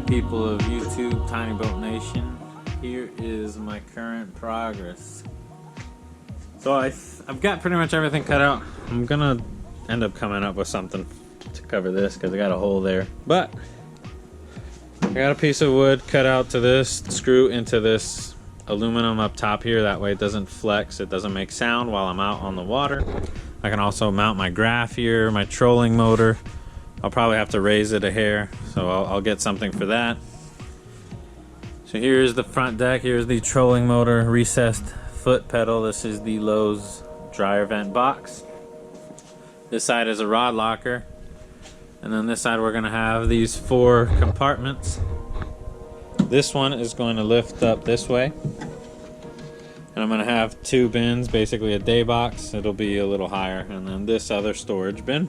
People of YouTube, Tiny Boat Nation, here is my current progress. So I've got pretty much everything cut out. I'm gonna end up coming up with something to cover this because I got a hole there. But I got a piece of wood cut out to this, screw into this aluminum up top here. That way it doesn't flex, it doesn't make sound while I'm out on the water. I can also mount my graph here, my trolling motor. I'll probably have to raise it a hair, so I'll get something for that. So here's the front deck. Here's the trolling motor recessed foot pedal. This is the Lowe's dryer vent box. This side is a rod locker. And then this side we're gonna have these 4 compartments. This one is going to lift up this way. And I'm gonna have 2 bins, basically a day box. It'll be a little higher. And then this other storage bin.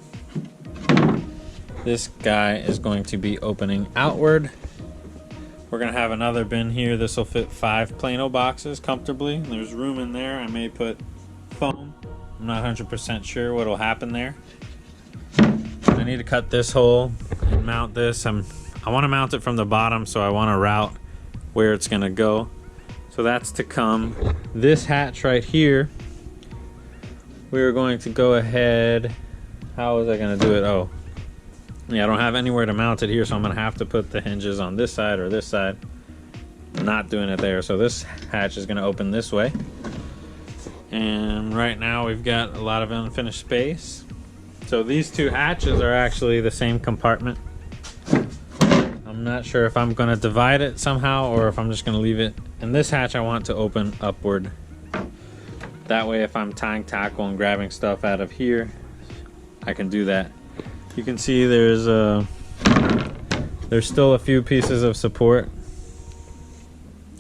This guy is going to be opening outward. We're gonna have another bin here. This will fit 5 Plano boxes comfortably. There's room in there. I may put foam. I'm not 100% sure what'll happen there. I need to cut this hole and mount this. I want to mount it from the bottom, so I want to route where it's gonna go. So that's to come. This hatch right here, we're going to go ahead. How was I gonna do it? Oh. Yeah, I don't have anywhere to mount it here, so I'm gonna have to put the hinges on this side or this side. I'm not doing it there, so this hatch is gonna open this way. And right now we've got a lot of unfinished space. So these 2 hatches are actually the same compartment. I'm not sure if I'm gonna divide it somehow or if I'm just gonna leave it. And this hatch I want to open upward. That way if I'm tying tackle and grabbing stuff out of here, I can do that. You can see there's still a few pieces of support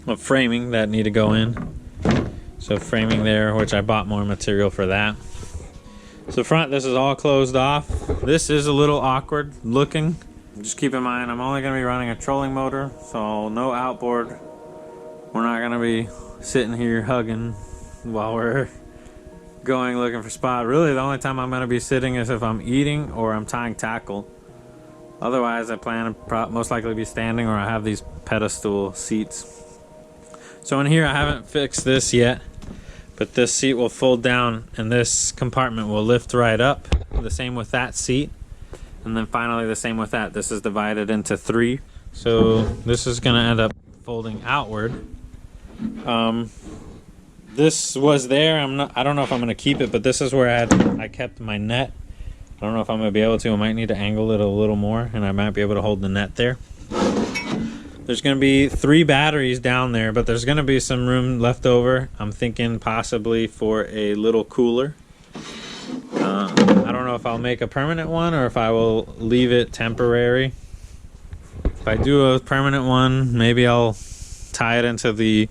of framing that need to go in. So framing there, which I bought more material for that. So front, this is all closed off. This is a little awkward looking. Just keep in mind, I'm only gonna be running a trolling motor, so no outboard. We're not gonna be sitting here hugging while we're going looking for spot. Really, the only time I'm going to be sitting is if I'm eating or I'm tying tackle. Otherwise, I plan to most likely be standing, or I have these pedestal seats. So in here, I haven't fixed this yet, but this seat will fold down and this compartment will lift right up. The same with that seat. And then finally the same with that. This is divided into 3. So this is going to end up folding outward. This was there. I don't know if I'm gonna keep it, but this is where I kept my net. I don't know if I'm gonna be able to. I might need to angle it a little more, and I might be able to hold the net there. There's gonna be 3 batteries down there, but there's gonna be some room left over. I'm thinking possibly for a little cooler. I don't know if I'll make a permanent one or if I will leave it temporary. If I do a permanent one, maybe I'll tie it into the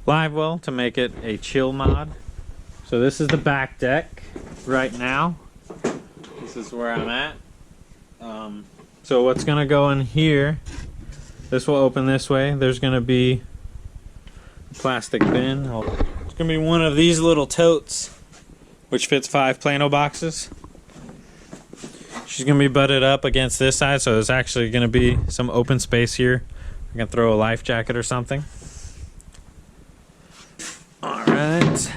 live well to make it a chill mod. So this is the back deck right now. This is where I'm at. So what's gonna go in here, this will open this way. There's gonna be a plastic bin. It's gonna be one of these little totes, which fits 5 Plano boxes. She's gonna be butted up against this side, so there's actually gonna be some open space here. I can throw a life jacket or something. Alright.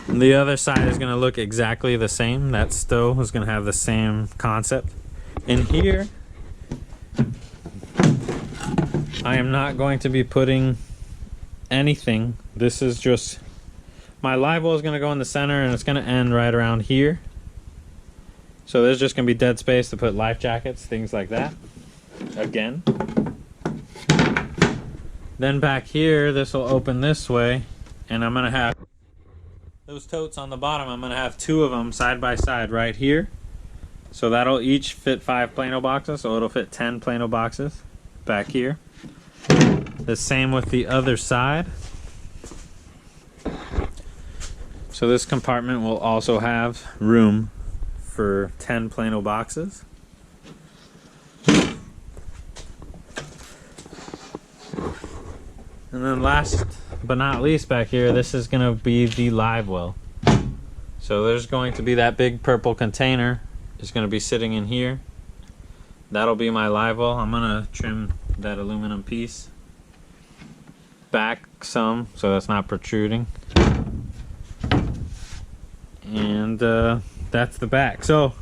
The other side is going to look exactly the same. That stove is going to have the same concept. In here, I am not going to be putting anything. This is just, my live well is going to go in the center and it's going to end right around here. So there's just going to be dead space to put life jackets, things like that. Again. Then back here, this will open this way, and I'm going to have those totes on the bottom. I'm going to have 2 of them side by side right here. So that'll each fit 5 Plano boxes, so it'll fit 10 Plano boxes back here. The same with the other side. So this compartment will also have room for 10 Plano boxes. And then last but not least back here, this is going to be the live well. So there's going to be that big purple container. It's going to be sitting in here. That'll be my live well. I'm going to trim that aluminum piece back some so that's not protruding. And that's the back. So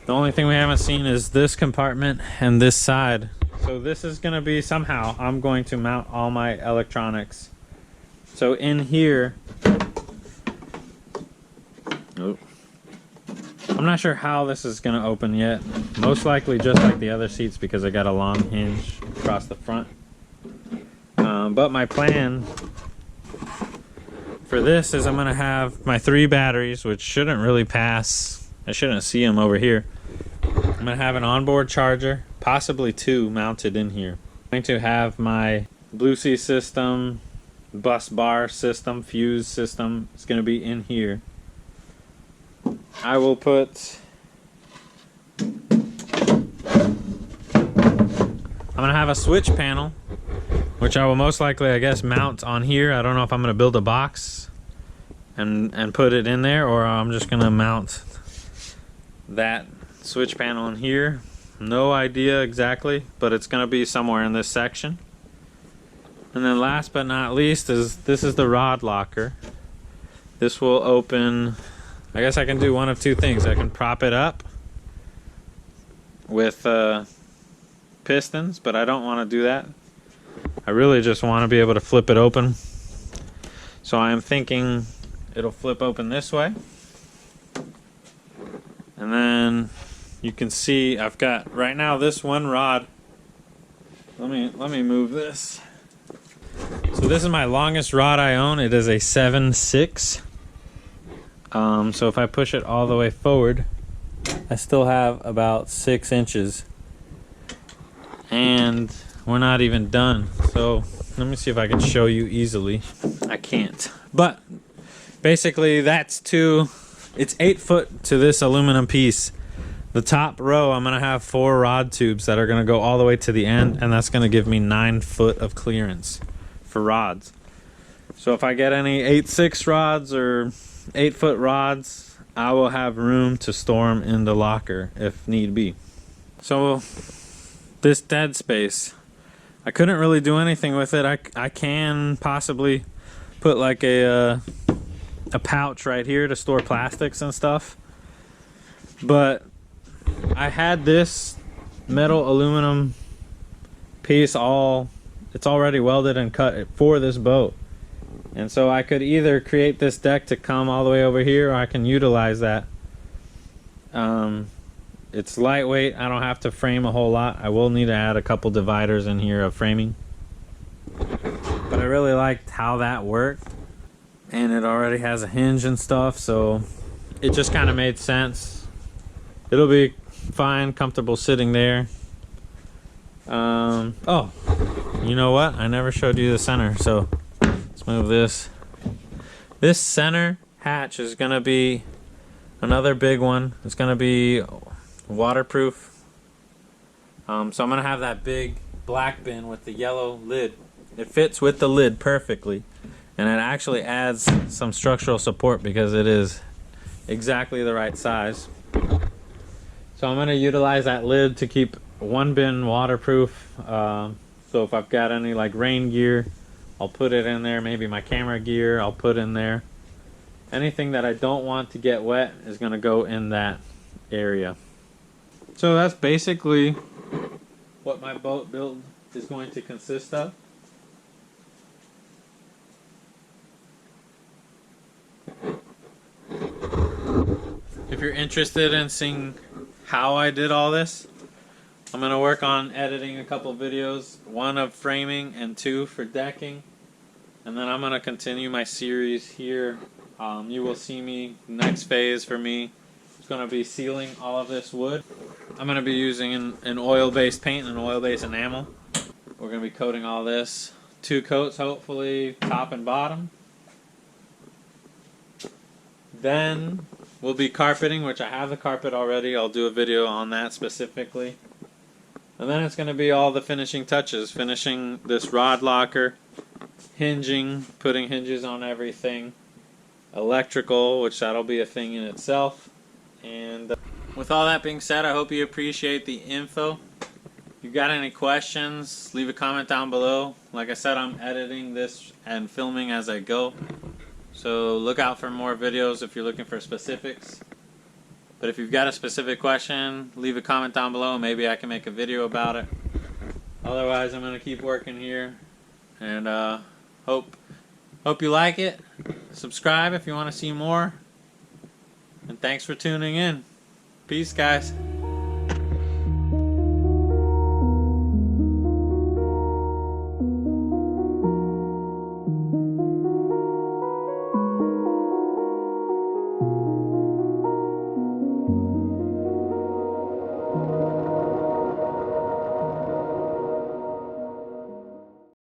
the only thing we haven't seen is this compartment and this side. So this is going to be somehow I'm going to mount all my electronics. So in here, oh, I'm not sure how this is going to open yet. Most likely just like the other seats because I got a long hinge across the front. But my plan for this is I'm going to have my 3 batteries, which shouldn't really pass. I shouldn't see them over here. I'm going to have an onboard charger, possibly 2 mounted in here. I'm going to have my Bluetooth system, bus bar system, fuse system. It's going to be in here. I will put... I'm going to have a switch panel, which I will most likely, I guess, mount on here. I don't know if I'm going to build a box and put it in there, or I'm just going to mount that switch panel in here. No idea exactly, but it's going to be somewhere in this section. And then last but not least is this is the rod locker. This will open, I guess I can do one of 2 things. I can prop it up with pistons, but I don't want to do that. I really just want to be able to flip it open. So I am thinking it'll flip open this way. And then you can see I've got right now this one rod. Let me move this. So this is my longest rod I own. It is a 7/6. So if I push it all the way forward, I still have about 6 inches. And we're not even done. So let me see if I can show you easily. I can't. But basically that's it's 8 foot to this aluminum piece. The top row, I'm gonna have 4 rod tubes that are gonna go all the way to the end, and that's gonna give me 9 foot of clearance for rods. So if I get any 8/6 rods or 8 foot rods, I will have room to store them in the locker if need be. So this dead space, I couldn't really do anything with it. I can possibly put like a pouch right here to store plastics and stuff. But I had this metal aluminum piece it's already welded and cut for this boat. And so I could either create this deck to come all the way over here, or I can utilize that. It's lightweight. I don't have to frame a whole lot. I will need to add a couple dividers in here of framing. But I really liked how that worked. And it already has a hinge and stuff, so it just kind of made sense. It'll be fine, comfortable sitting there. Oh, you know what? I never showed you the center, so let's move this. This center hatch is going to be another big one. It's going to be waterproof. So I'm going to have that big black bin with the yellow lid. It fits with the lid perfectly, and it actually adds some structural support because it is exactly the right size. So I'm going to utilize that lid to keep one bin waterproof. So if I've got any like rain gear, I'll put it in there. Maybe my camera gear I'll put in there. Anything that I don't want to get wet is going to go in that area. So that's basically what my boat build is going to consist of. If you're interested in seeing how I did all this, I'm going to work on editing a couple videos, 1 of framing and 2 for decking. And then I'm going to continue my series here. You will see me, next phase for me going to be sealing all of this wood. I'm going to be using an oil-based paint and an oil-based enamel. We're going to be coating all this. 2 coats, hopefully, top and bottom. Then we'll be carpeting, which I have the carpet already. I'll do a video on that specifically. And then it's going to be all the finishing touches. Finishing this rod locker, hinging, putting hinges on everything, electrical, which that'll be a thing in itself. And with all that being said, I hope you appreciate the info. If you got any questions, leave a comment down below. Like I said, I'm editing this and filming as I go. So look out for more videos if you're looking for specifics. But if you've got a specific question, leave a comment down below. Maybe I can make a video about it. Otherwise, I'm going to keep working here. And hope you like it. Subscribe if you want to see more. And thanks for tuning in. Peace, guys.